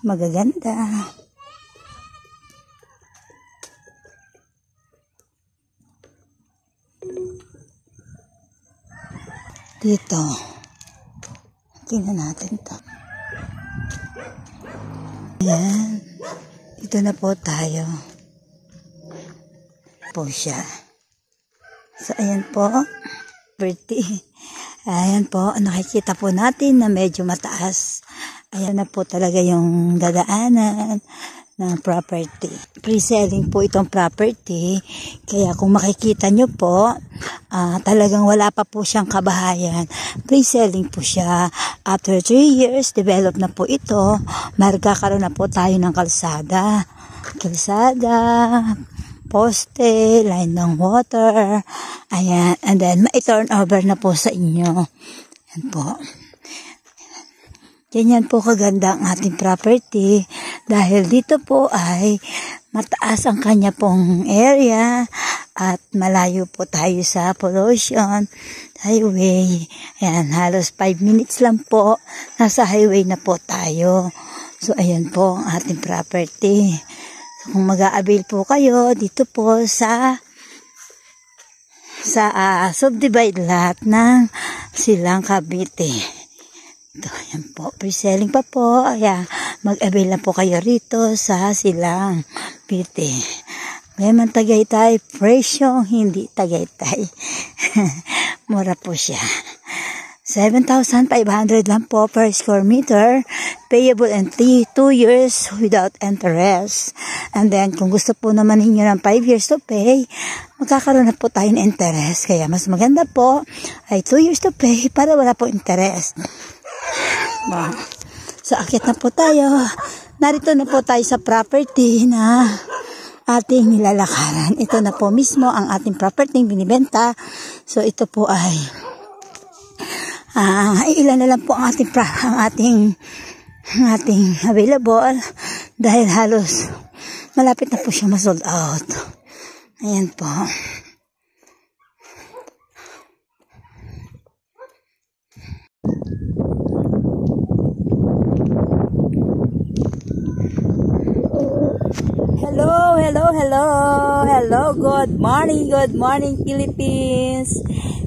magaganda. Dito, tingnan natin to. Ayan, dito na po tayo. Po siya. So, ayan po, pretty. Ayan po, nakikita po natin na medyo mataas. Ayan na po talaga yung dadaanan ng property. Pre-selling po itong property. Kaya kung makikita nyo po, talagang wala pa po siyang kabahayan. Pre-selling po siya. After 3 years, develop na po ito. Magkakaroon na po tayo ng kalsada. Poste, line ng water. Ayan. And then, ma-turn over na po sa inyo. Ayan po. Ganyan po kaganda ang ating property dahil dito po ay mataas ang kanya pong area at malayo po tayo sa pollution highway. Ayan, halos 5 minutes lang po nasa highway na po tayo. So ayan po ang ating property. So, kung mag-a-avail po kayo dito po sa subdivide lot ng Silang Cavite. Ito, yan po. Pre-selling pa po. Ayan, mag-avail na po kayo rito sa Silang Cavite. Ngayon Tagaytay, presyong hindi Tagaytay. Mura po siya. 7,500 lang po per square meter. Payable in 2 years without interest. And then, kung gusto po naman ninyo ng 5 years to pay, magkakaroon na po tayo ng interest. Kaya mas maganda po ay 2 years to pay para wala po interest. So, akit na po tayo. Narito na po tayo sa property na ating nilalakaran. Ito na po mismo ang ating property binibenta. So, ito po ay ilan na lang po ang ating available dahil halos malapit na po siya ma-sold out. Ayan po. Hello, good morning Philippines.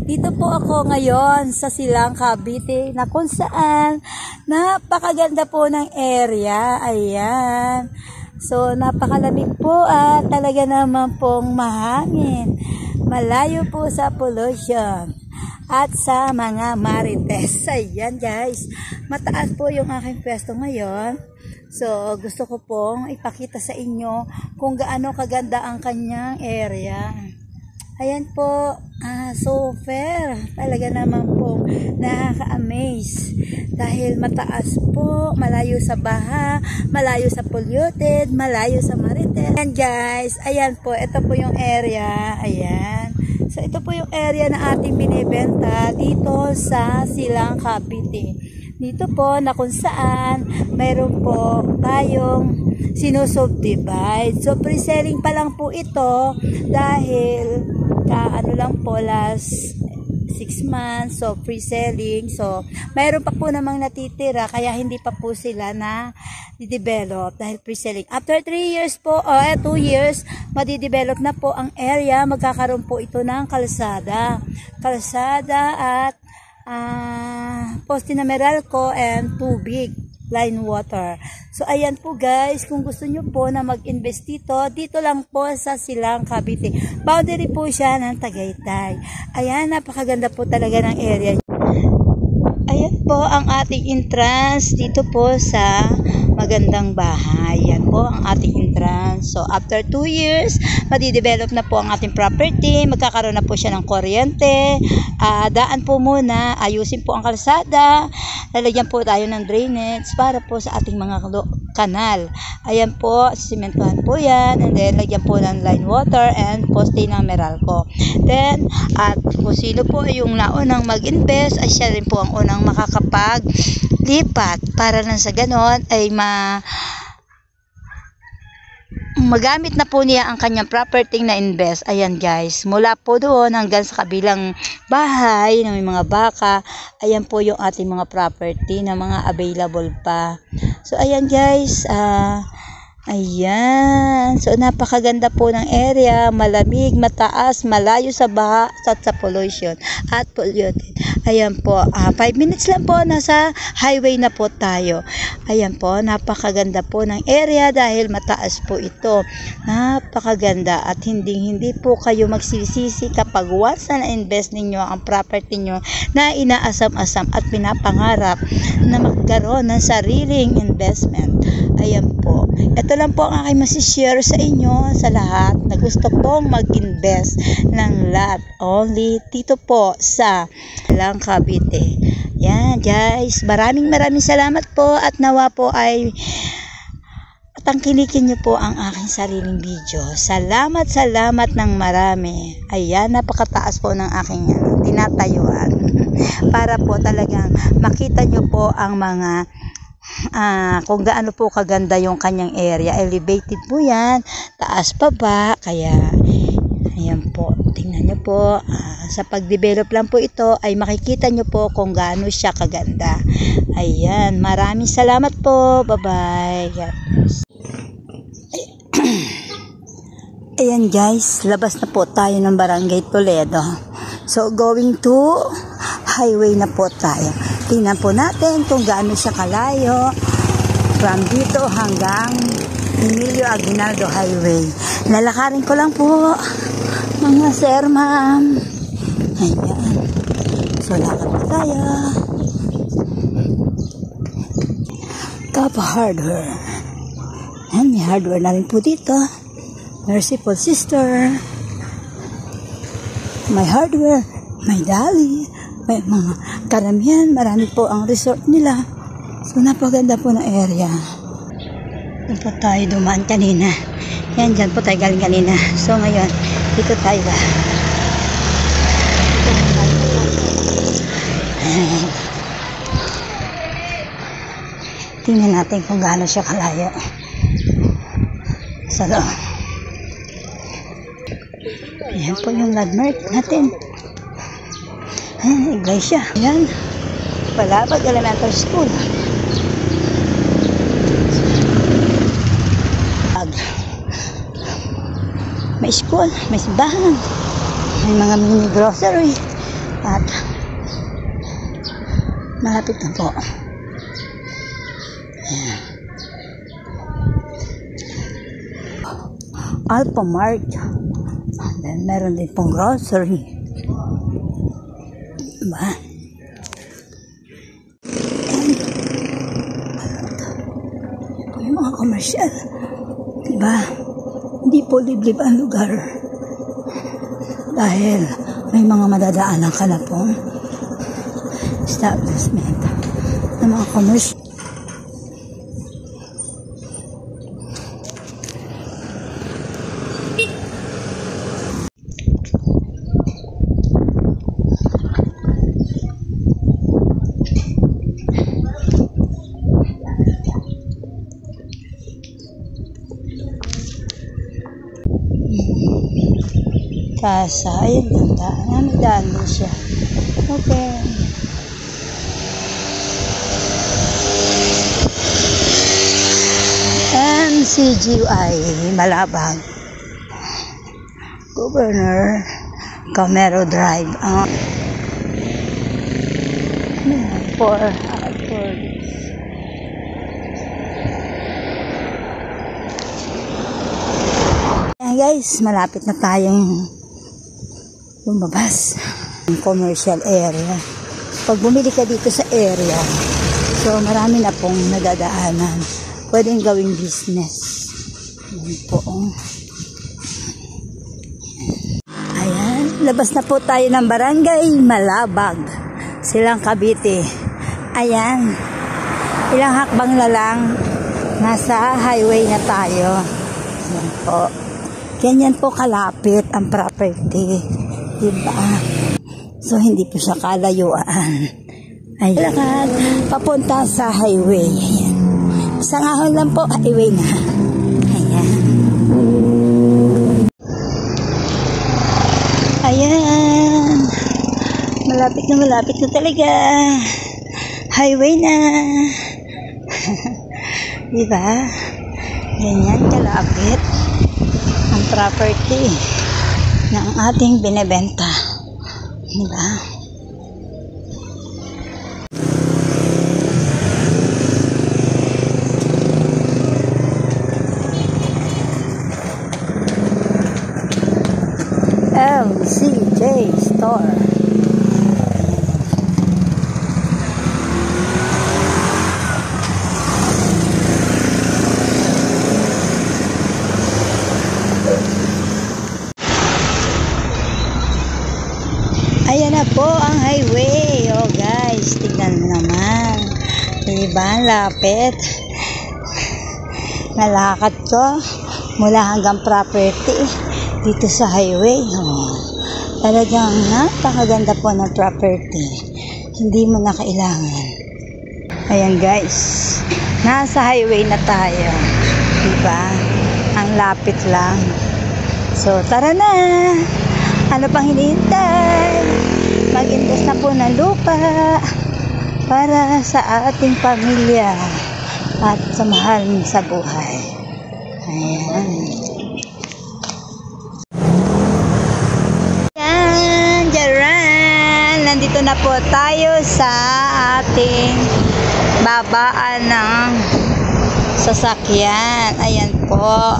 Dito po ako ngayon sa Silang Cavite na kung saan napakaganda po ng area. Ayan. So, napakalamig po at talaga naman pong mahangin. Malayo po sa pollution at sa mga marites. Ayan guys, mataas po yung aking pwesto ngayon. So, gusto ko pong ipakita sa inyo kung gaano kaganda ang kanyang area. Ayan po, so fair. Talaga naman po nakaka-amaze. Dahil mataas po, malayo sa baha, malayo sa polluted, malayo sa marites. Ayan guys, ayan po, ito po yung area. Ayan. So, ito po yung area na ating binibenta dito sa Silang Cavite. Dito po na kung saan mayroon po tayong sinusubdivide. So, pre-selling pa lang po ito dahil ano lang po last 6 months. So, pre-selling. So, mayroon pa po namang natitira kaya hindi pa po sila na di-develop dahil pre-selling. After 3 years po, 2 years, madi-develop na po ang area. Magkakaroon po ito ng kalsada. Kalsada at poste na Meralco and tubig, line water. So, ayan po guys, kung gusto nyo po na mag-invest dito lang po sa Silang Cavite. Boundary po siya ng Tagaytay. Ayan, napakaganda po talaga ng area. Ayan po ang ating entrance dito po sa magandang bahay. Yan po ang ating entrance. So, after 2 years, madi-develop na po ang ating property. Magkakaroon na po siya ng kuryente. Daan po muna. Ayusin po ang kalsada. Lalagyan po tayo ng drainage para po sa ating mga kanal. Ayan po, simentuhan po yan. And then, lagyan po ng line water and poste ng Meralco. Then, at kung sino po yung naunang mag-invest, ay siya rin po ang unang makakapag-lipat para lang sa ganon ay magamit na po niya ang kanyang property na invest, ayan guys, mula po doon hanggang sa kabilang bahay ng mga baka, ayan po yung ating mga property na mga available pa. So ayan guys, ayan. So, napakaganda po ng area. Malamig, mataas, malayo sa baha at sa pollution at polluted. Ayan po. 5 minutes lang po. Nasa highway na po tayo. Ayan po. Napakaganda po ng area dahil mataas po ito. Napakaganda. At hindi po kayo magsisisi kapag once na invest ninyo ang property nyo na inaasam-asam at pinapangarap na magkaroon ng sariling investment. Ayan po. Ito lang po ang aking masishare sa inyo sa lahat na gusto pong mag-invest ng lot. Only dito po sa Silang Cavite. Yan guys. Maraming salamat po at nawa po ay tangkilikin nyo po ang aking sariling video. Salamat ng marami. Ayan, napakataas po ng aking tinatayuan. Para po talagang makita nyo po ang mga kung gaano po kaganda yung kanyang area. Elevated po yan, taas pa ba, kaya ayan po, tingnan nyo po, sa pag-develop lang po ito ay makikita nyo po kung gaano siya kaganda. Ayan, maraming salamat po, bye bye. Ayan guys, labas na po tayo ng Barangay Toledo. So going to highway na po tayo. Tingnan po natin kung gaano siya kalayo from dito hanggang Emilio Aguinaldo Highway. Lalakarin ko lang po, mga sir, ma'am. Ayan. So, lakad po tayo. Top Hardware. Ayan, may hardware na rin po dito. Merciful Sister. May hardware. May dali. May mga karamihan, marami po ang resort nila. So, napaganda po ng area. Doon po tayo dumaan kanina. Yan, dyan po tayo galing kanina. So, ngayon, dito tayo ba? Tingnan natin kung gaano siya kalayo. Sa loob. Yan po yung landmark natin. Iglesia. Yan. Palabag Elementary School. May school, may simbahan, may mga mini grocery, at malapit na po. Ayan. Alphamart. And then meron din pong grocery. Diba? Ito yung mga commercial. Diba? Hindi po liblib ang lugar. Dahil may mga madadaanan ka na pong establishment ng mga commercial. Kasa, ayun ganda. May daan din siya. Okay. MCGI, Malabang. Governor Camero Drive. For guys, malapit na tayong lumabas ng commercial area. Pag bumili ka dito sa area, so marami na pong nadadaanan. Pwedeng gawing business. Ayan po. Ayan, labas na po tayo ng Barangay Malabag, Silang Cavite. Ayan, ilang hakbang na lang, nasa highway na tayo. Ayan po. Ganyan po kalapit ang property. Diba? So, hindi po siya kalayuan. Ayan. Lakad, papunta sa highway. Ayan. Isang ahon lang po, highway na. Ayan. Ayan. Malapit na talaga. Highway na. Diba? Ganyan kalapit ang property ng ating binebenta. Diba? LCJ Store. Ayan na po ang highway. Oh guys, tignan mo naman. Diba? Lapit. Nalakad ko mula hanggang property dito sa highway. Oh, talagang napakaganda po ng property. Hindi mo na kailangan. Ayan guys, nasa highway na tayo. Diba? Ang lapit lang. So tara na. Ano pang hinihintay? Mag-invest na po ng lupa para sa ating pamilya at sa mahal sa buhay. Ayan. Nandito na po tayo sa ating babaan ng sasakyan. Ayan po.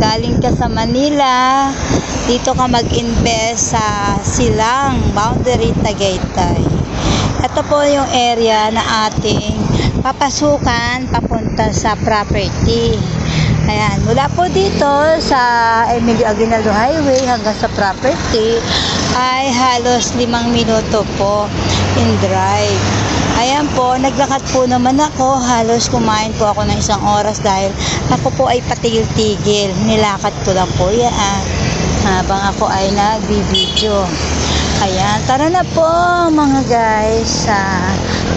Galing ka sa Manila, dito ka mag-invest sa Silang Boundary, Tagaytay. Ito po yung area na ating papasukan papunta sa property. Ayan, mula po dito sa Emilio Aguinaldo Highway hanggang sa property ay halos 5 minuto po in drive. Ayan po, naglakad po naman ako. Halos kumain po ako ng 1 oras dahil ako po ay patigil-tigil. Nilakad ko lang po yan habang ako ay nag-video. Ayan, tara na po mga guys.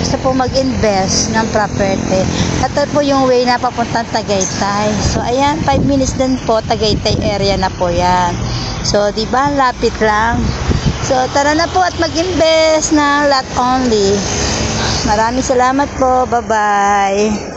Gusto po mag-invest ng property. Ito po yung way na papuntang Tagaytay. So ayan, 5 minutes din po, Tagaytay area na po yan. So diba, lapit lang. So tara na po at mag-invest na lot only. Maraming salamat po. Bye-bye.